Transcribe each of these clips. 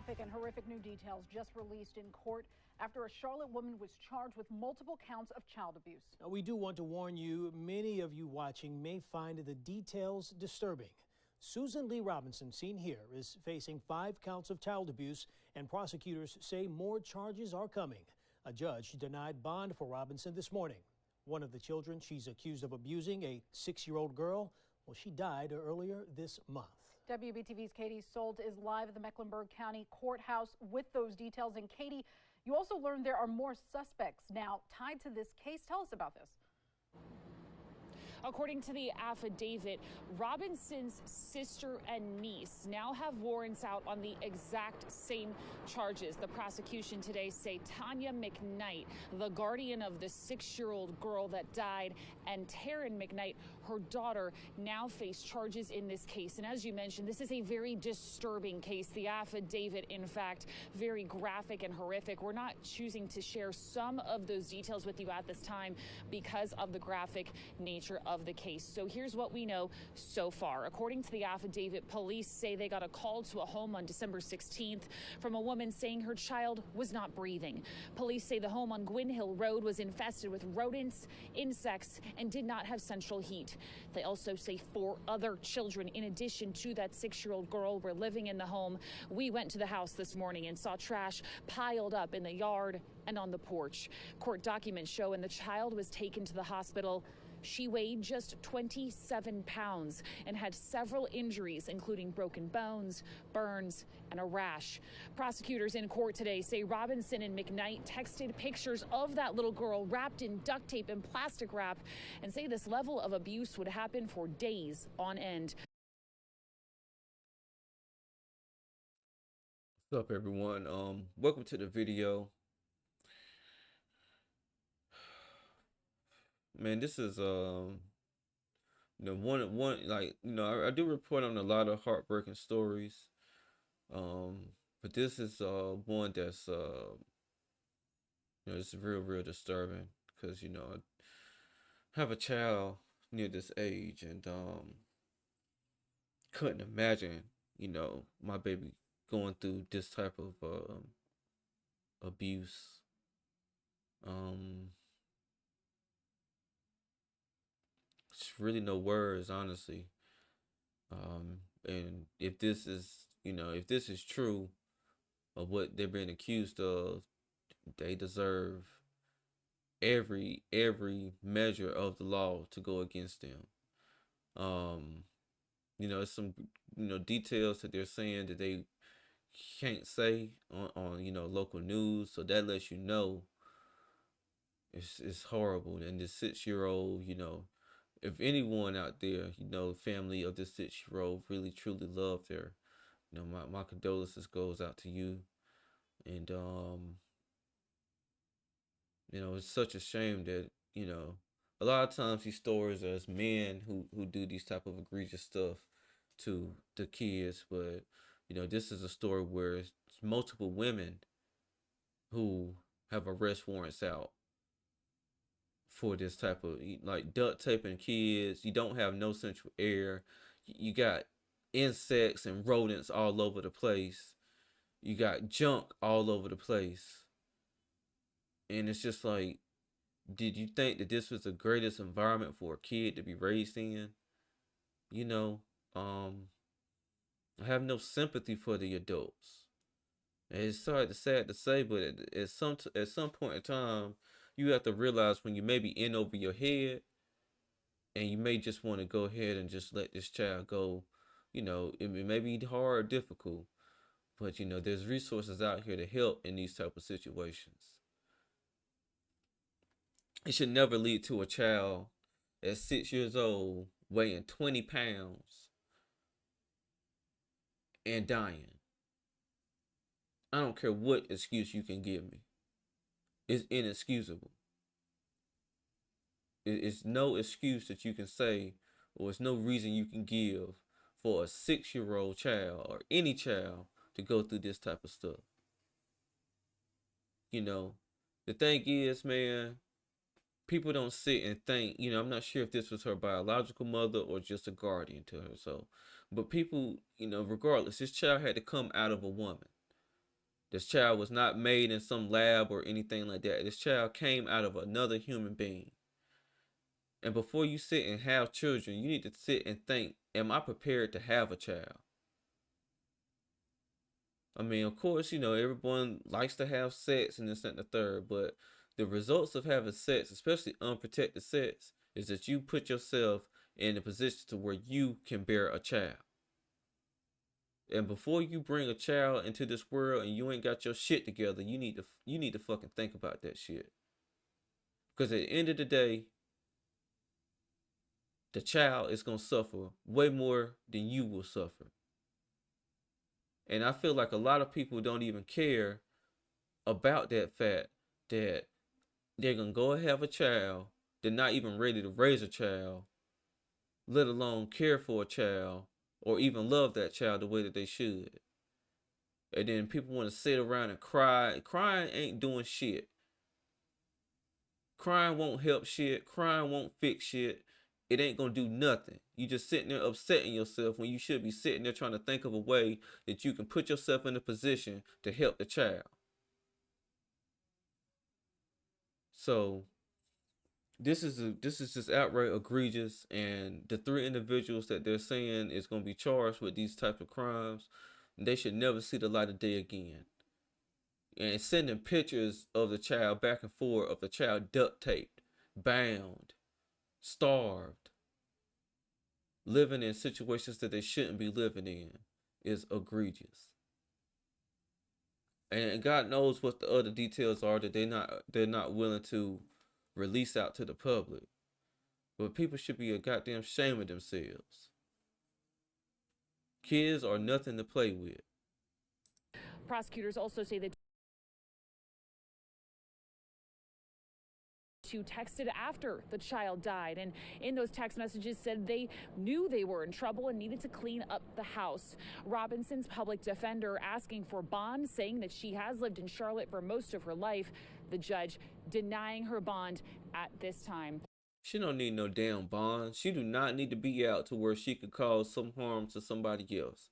Graphic and horrific new details just released in court after a Charlotte woman was charged with multiple counts of child abuse. Now, we do want to warn you, many of you watching may find the details disturbing. Susan Lee Robinson, seen here, is facing 5 counts of child abuse, and prosecutors say more charges are coming. A judge denied bond for Robinson this morning. One of the children she's accused of abusing, a 6-year-old girl, well, she died earlier this month. WBTV's Katie Solt is live at the Mecklenburg County Courthouse with those details. And Katie, you also learned there are more suspects now tied to this case. Tell us about this. According to the affidavit, Robinson's sister and niece now have warrants out on the exact same charges. The prosecution today say Tanya McKnight, the guardian of the 6-year-old girl that died, and Taryn McKnight, her daughter, now face charges in this case. And as you mentioned, this is a very disturbing case. The affidavit, in fact, very graphic and horrific. We're not choosing to share some of those details with you at this time because of the graphic nature of the case. So here's what we know so far. According to the affidavit, police say they got a call to a home on December 16th from a woman saying her child was not breathing. Police say the home on Gwynn Hill Road was infested with rodents, insects, and did not have central heat. They also say 4 other children, in addition to that 6-year-old girl, were living in the home. We went to the house this morning and saw trash piled up in the yard and on the porch. Court documents show when the child was taken to the hospital, she weighed just 27 pounds and had several injuries, including broken bones, burns, and a rash. Prosecutors in court today say Robinson and McKnight texted pictures of that little girl wrapped in duct tape and plastic wrap, and say this level of abuse would happen for days on end. What's up, everyone? Welcome to the video. Man, this is I do report on a lot of heartbreaking stories, but this is one that's it's real disturbing, because I have a child near this age, and couldn't imagine my baby going through this type of abuse. It's really no words, honestly. And if this is true of what they're being accused of, they deserve every measure of the law to go against them. It's some details that they're saying that they can't say on local news, so that lets you know it's horrible. And this 6-year-old, if anyone out there, family of this 6-year-old really truly loved her, my condolences goes out to you. And it's such a shame that a lot of times these stories are as men who do these type of egregious stuff to the kids, but this is a story where it's multiple women who have arrest warrants out for this type of, like, duct taping kids. You don't have no central air. You got insects and rodents all over the place. You got junk all over the place. And it's just like, did you think that this was the greatest environment for a kid to be raised in? I have no sympathy for the adults. And it's sad to say, but at some point in time, you have to realize when you may be in over your head, and you may just want to go ahead and just let this child go. It may be hard or difficult, but there's resources out here to help in these type of situations. It should never lead to a child at 6 years old weighing 20 pounds and dying. I don't care what excuse you can give me. It's inexcusable. It's no excuse that you can say, or it's no reason you can give for a 6-year-old child or any child to go through this type of stuff. The thing is, man, people don't sit and think, I'm not sure if this was her biological mother or just a guardian to her. But people, regardless, this child had to come out of a woman. This child was not made in some lab or anything like that. This child came out of another human being. And before you sit and have children, you need to sit and think, am I prepared to have a child? I mean, of course, everyone likes to have sex and this and the third, but the results of having sex, especially unprotected sex, is that you put yourself in a position to where you can bear a child. And before you bring a child into this world and you ain't got your shit together, you need to fucking think about that shit. Because at the end of the day, the child is gonna suffer way more than you will suffer. And I feel like a lot of people don't even care about that fact that they're gonna go and have a child. They're not even ready to raise a child, let alone care for a child or even love that child the way that they should. And then people want to sit around and cry. Crying ain't doing shit. Crying won't help shit. Crying won't fix shit. It ain't gonna do nothing. You just sitting there upsetting yourself when you should be sitting there trying to think of a way that you can put yourself in a position to help the child. So this is just outright egregious, and the 3 individuals that they're saying is going to be charged with these types of crimes, they should never see the light of day again. And sending pictures of the child back and forth, of the child duct taped, bound, starved, living in situations that they shouldn't be living in, is egregious. And God knows what the other details are that they're not willing to release out to the public. But people should be a goddamn shame of themselves. Kids are nothing to play with. Prosecutors also say that two texted after the child died, and in those text messages said they knew they were in trouble and needed to clean up the house. Robinson's public defender asking for bond, saying that she has lived in Charlotte for most of her life. The judge denying her bond at this time. She don't need no damn bond. She do not need to be out to where she could cause some harm to somebody else.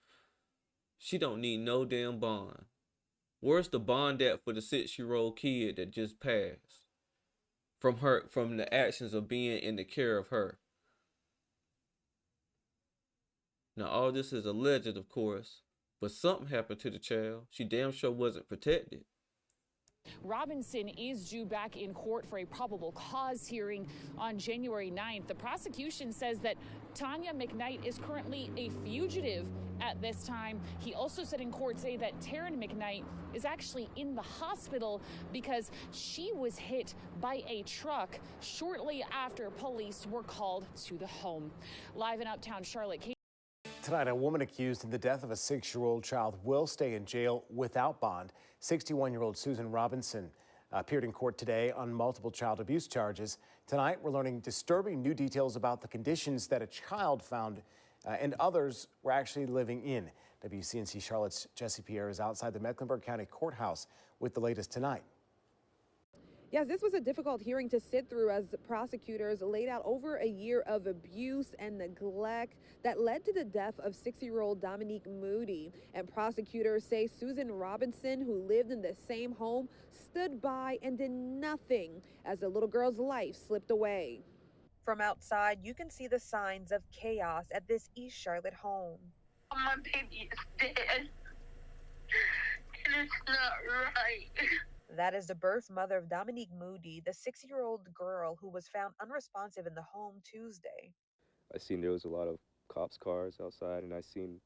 She don't need no damn bond. Where's the bond at for the 6-year-old kid that just passed? From the actions of being in the care of her. Now all this is alleged, of course, but something happened to the child. She damn sure wasn't protected. Robinson is due back in court for a probable cause hearing on January 9th. The prosecution says that Tanya McKnight is currently a fugitive at this time. He also said in court today that Taryn McKnight is actually in the hospital because she was hit by a truck shortly after police were called to the home. Live in Uptown Charlotte. Tonight, a woman accused in the death of a 6-year-old child will stay in jail without bond. 61-year-old Susan Robinson appeared in court today on multiple child abuse charges. Tonight, we're learning disturbing new details about the conditions that a child found and others were actually living in. WCNC Charlotte's Jesse Pierre is outside the Mecklenburg County Courthouse with the latest tonight. Yes, this was a difficult hearing to sit through as prosecutors laid out over a year of abuse and neglect that led to the death of 6-year-old Dominique Moody. And prosecutors say Susan Robinson, who lived in the same home, stood by and did nothing as the little girl's life slipped away. From outside, you can see the signs of chaos at this East Charlotte home. My baby is dead, and it's not right. That is the birth mother of Dominique Moody, the 6-year-old girl who was found unresponsive in the home Tuesday. I seen there was a lot of cops' cars outside, and I seen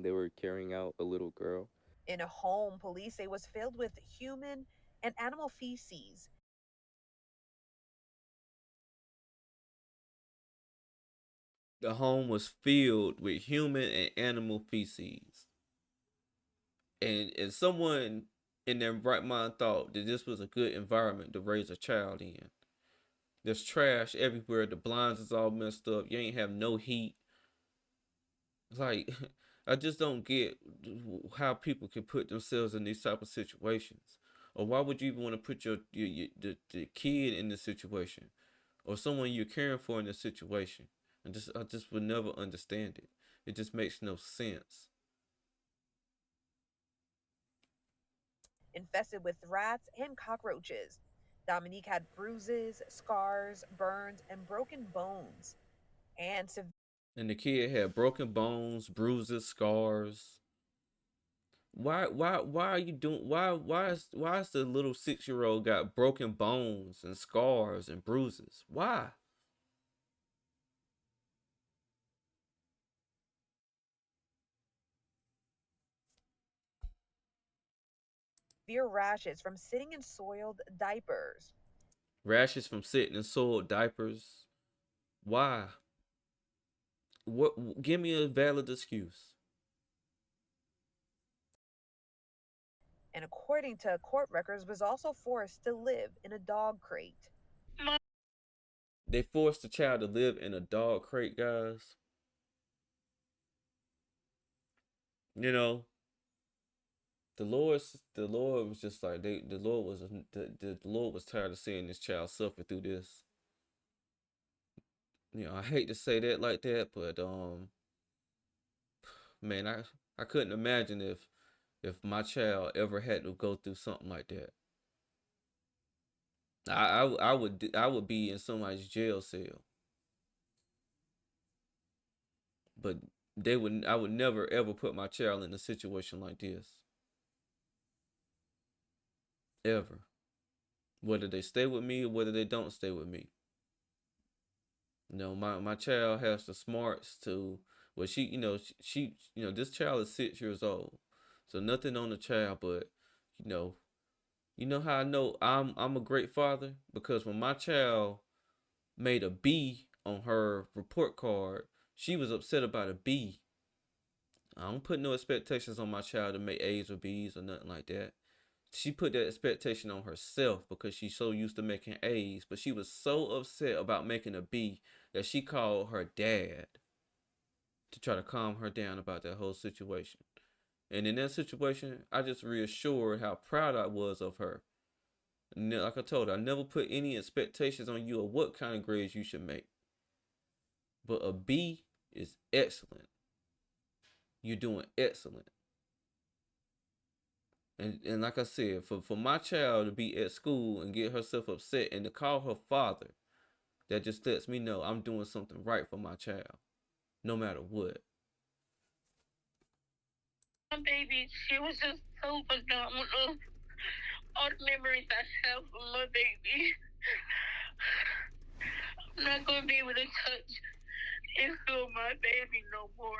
they were carrying out a little girl. In a home, police say was filled with human and animal feces. The home was filled with human and animal feces. And someone in their right mind thought that this was a good environment to raise a child in. There's trash everywhere. The blinds is all messed up. You ain't have no heat. Like, I just don't get how people can put themselves in these type of situations. Or why would you even want to put the kid in this situation, or someone you're caring for in this situation? I just would never understand it. It just makes no sense. infested with rats and cockroaches. Dominique had bruises, scars, burns, and broken bones. And And the kid had broken bones, bruises, scars. Why are you doing why is the little 6-year-old got broken bones and scars and bruises? Why? severe rashes from sitting in soiled diapers. Rashes from sitting in soiled diapers. Why? What? Give me a valid excuse. And according to court records, was also forced to live in a dog crate. They forced the child to live in a dog crate, guys. You know, the Lord was just like the Lord was tired of seeing this child suffer through this. I hate to say that like that, but man, I couldn't imagine if my child ever had to go through something like that. I would be in somebody's jail cell, but I would never ever put my child in a situation like this, ever. Whether they stay with me or whether they don't stay with me. My child has the smarts to, well, she this child is 6 years old, so nothing on the child, but you know how I know I'm a great father, because when my child made a B on her report card, she was upset about a B. I don't put no expectations on my child to make A's or B's or nothing like that. She put that expectation on herself because she's so used to making A's, but she was so upset about making a B that she called her dad to try to calm her down about that whole situation. And in that situation, I just reassured how proud I was of her. And like I told her, I never put any expectations on you of what kind of grades you should make. But a B is excellent. You're doing excellent. And like I said, for my child to be at school and get herself upset and to call her father, that just lets me know I'm doing something right for my child, no matter what. My baby, she was just so phenomenal. All the memories I have of my baby. I'm not going to be able to touch and feel my baby no more.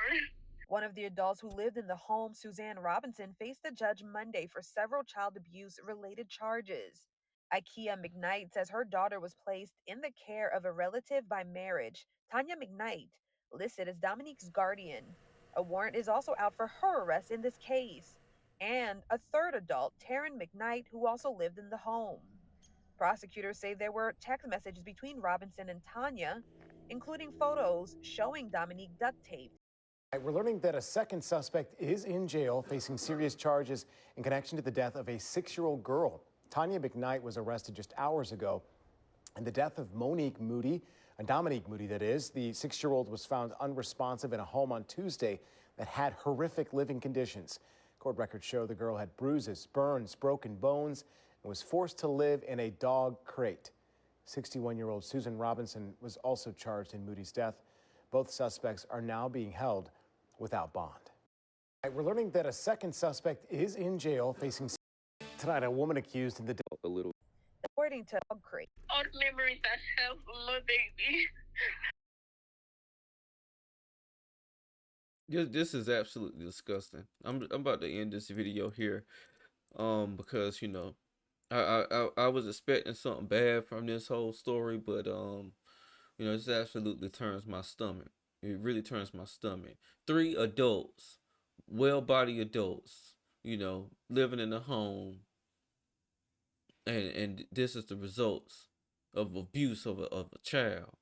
One of the adults who lived in the home, Suzanne Robinson, faced the judge Monday for several child abuse related charges. Ikea McKnight says her daughter was placed in the care of a relative by marriage, Tanya McKnight, listed as Dominique's guardian. A warrant is also out for her arrest in this case. And a third adult, Taryn McKnight, who also lived in the home. Prosecutors say there were text messages between Robinson and Tanya, including photos showing Dominique duct taped. We're learning that a second suspect is in jail facing serious charges in connection to the death of a 6-year-old girl. Tanya McKnight was arrested just hours ago. And the death of Dominique Moody, that is, the 6-year-old was found unresponsive in a home on Tuesday that had horrific living conditions. Court records show the girl had bruises, burns, broken bones, and was forced to live in a dog crate. 61-year-old Susan Robinson was also charged in Moody's death. Both suspects are now being held without bond. We're learning that a second suspect is in jail facing tonight. A woman accused in the death a little. According to dog crate. All the memories I have of my baby. This is absolutely disgusting. I'm about to end this video here, because I was expecting something bad from this whole story, but this absolutely turns my stomach. It really turns my stomach. 3 adults, well-bodied adults, living in a home, and this is the results of abuse of a child.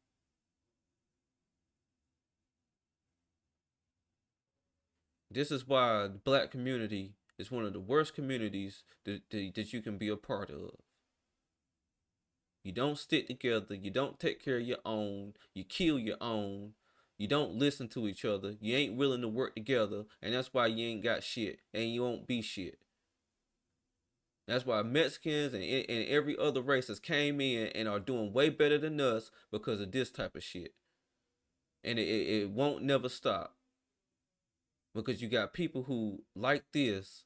This is why the black community is one of the worst communities that you can be a part of. You don't stick together. You don't take care of your own. You kill your own. You don't listen to each other. You ain't willing to work together. And that's why you ain't got shit. And you won't be shit. That's why Mexicans and every other race has came in and are doing way better than us because of this type of shit. And it won't never stop. Because you got people who like this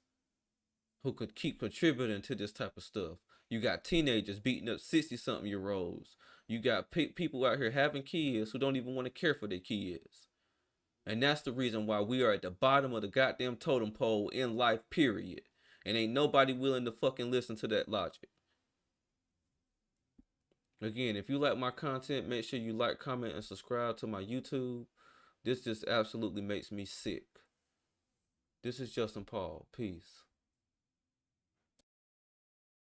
who could keep contributing to this type of stuff. You got teenagers beating up 60-something-year-olds. You got people out here having kids who don't even want to care for their kids. And that's the reason why we are at the bottom of the goddamn totem pole in life, period. And ain't nobody willing to fucking listen to that logic. Again, if you like my content, make sure you like, comment, and subscribe to my YouTube. This just absolutely makes me sick. This is Justin Paul. Peace.